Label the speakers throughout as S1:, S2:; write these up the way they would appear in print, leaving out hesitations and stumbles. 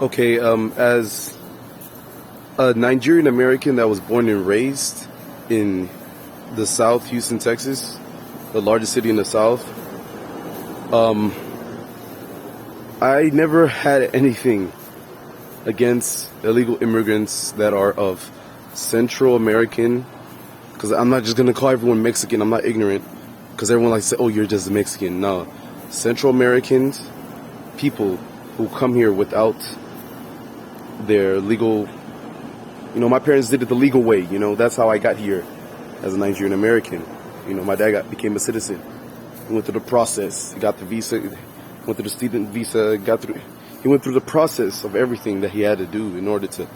S1: Okay, as a Nigerian American that was born and raised in the South, Houston, Texas, the largest city in the South, um, I never had anything against illegal immigrants that are of Central American, because I'm not just going to call everyone Mexican. I'm not ignorant, because everyone likes to say, oh, you're just a Mexican. No. Central Americans, people who come here without their legal, my parents did it the legal way. That's how I got here as a Nigerian American. My dad became a citizen. He went through the process. He got the visa, went through the student visa, he went through the process of everything that he had to do in order to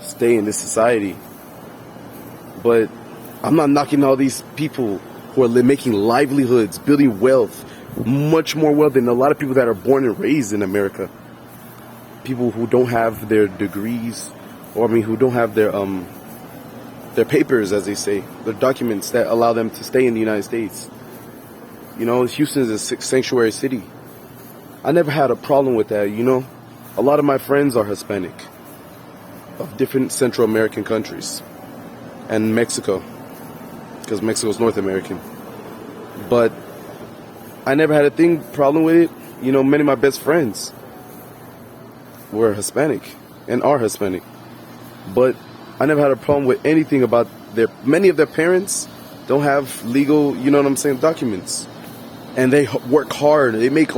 S1: stay in this society. But I'm not knocking all these people who are making livelihoods, building wealth, much more wealth than a lot of people that are born and raised in America. People who don't have their degrees, who don't have their papers, as they say, their documents that allow them to stay in the United States. Houston is a sanctuary city. I never had a problem with that. A lot of my friends are Hispanic, of different Central American countries, and Mexico, because Mexico is North American. But I never had a problem with it. Many of my best friends were Hispanic and are Hispanic, but I never had a problem with anything about many of their parents don't have legal, documents, and they work hard. They make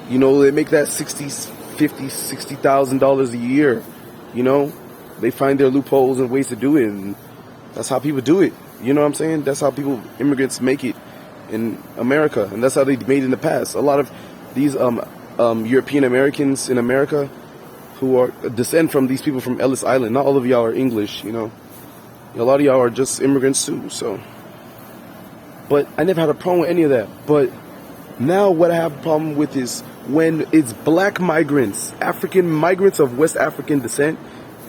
S1: they make that $60,000 a year. They find their loopholes and ways to do it, and that's how people do it. That's how immigrants make it in America, and that's how they made it in the past. A lot of these European Americans in America who are descend from these people from Ellis Island. Not all of y'all are English, A lot of y'all are just immigrants too. So, but I never had a problem with any of that. But now what I have a problem with is when it's black migrants, African migrants of West African descent,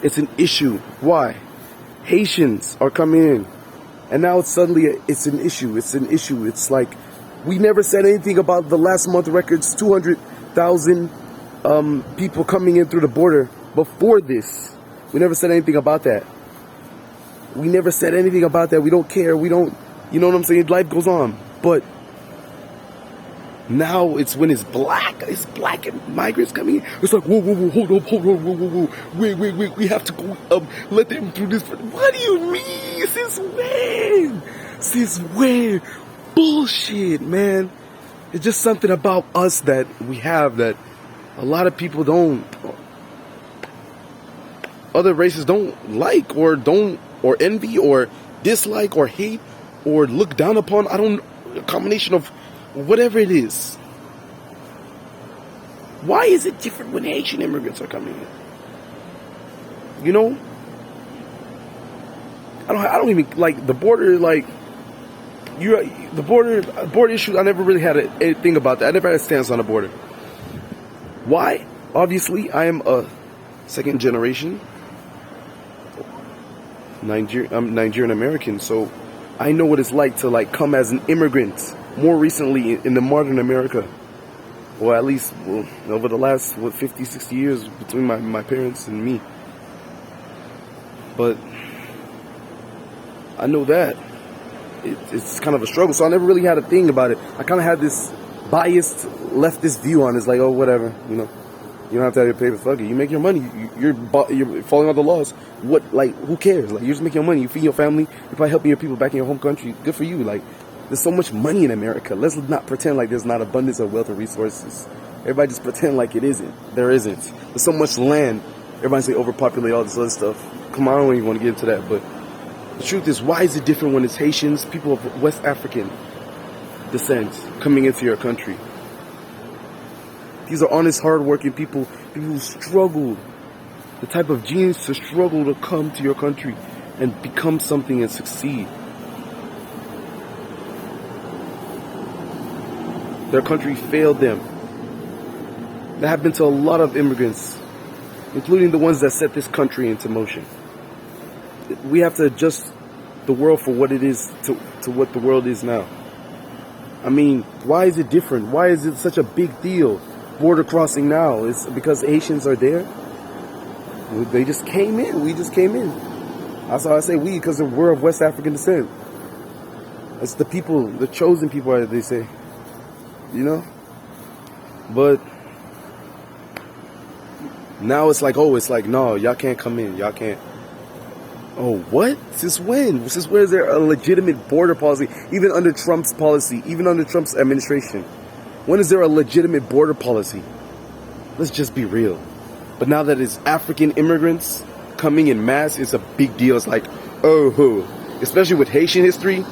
S1: it's an issue. Why? Haitians are coming in, and now it's an issue. It's an issue. It's like we never said anything about the last month records, 200,000 people coming in through the border before this. We never said anything about that. We never said anything about that. We don't care. We don't, Life goes on. But now it's when it's black and migrants coming in. It's like, whoa, hold on, whoa. Wait, we have to go, let them do this. What do you mean? Since when? Bullshit, man. It's just something about us that we have that a lot of people other races don't like, or envy, or dislike, or hate, or look down upon. A combination of whatever it is. Why is it different when Haitian immigrants are coming in? I don't even like the border. The border issues. I never really had anything about that. I never had a stance on the border. Why? Obviously, I am a second generation Nigerian American, so I know what it's like to come as an immigrant more recently in the modern America, or at least over the last 50, 60 years between my parents and me. But I know that it's kind of a struggle, so I never really had a thing about it. I kind of had this biased leftist view on it. It's like, oh, whatever, you don't have to have your paper. Fuck it, you make your money. You're following all the laws. Who cares? You're just making your money. You feed your family. You're probably helping your people back in your home country. Good for you. There's so much money in America. Let's not pretend like there's not abundance of wealth and resources. Everybody just pretend like it isn't. There isn't. There's so much land. Everybody say overpopulate, all this other stuff. Come on, I don't even want to get into that. But the truth is, why is it different when it's Haitians, people of West African descent coming into your country? These are honest, hard-working people who struggled, the type of genius to struggle to come to your country and become something and succeed. Their country failed them. That happened to a lot of immigrants, including the ones that set this country into motion. We have to adjust the world for what it is to what the world is now. Why is it different? Why is it such a big deal border crossing now? It's because Haitians are there. They just came in. We just came in. That's how I say we, because we're of West African descent. It's the people, the chosen people, as they say. You know? But now it's like, oh, it's like, no, y'all can't come in. Y'all can't. Oh, what? Since when? Since where is there a legitimate border policy? Even under Trump's policy, even under Trump's administration. When is there a legitimate border policy? Let's just be real. But now that it's African immigrants coming in mass, it's a big deal. It's like, oh, especially with Haitian history.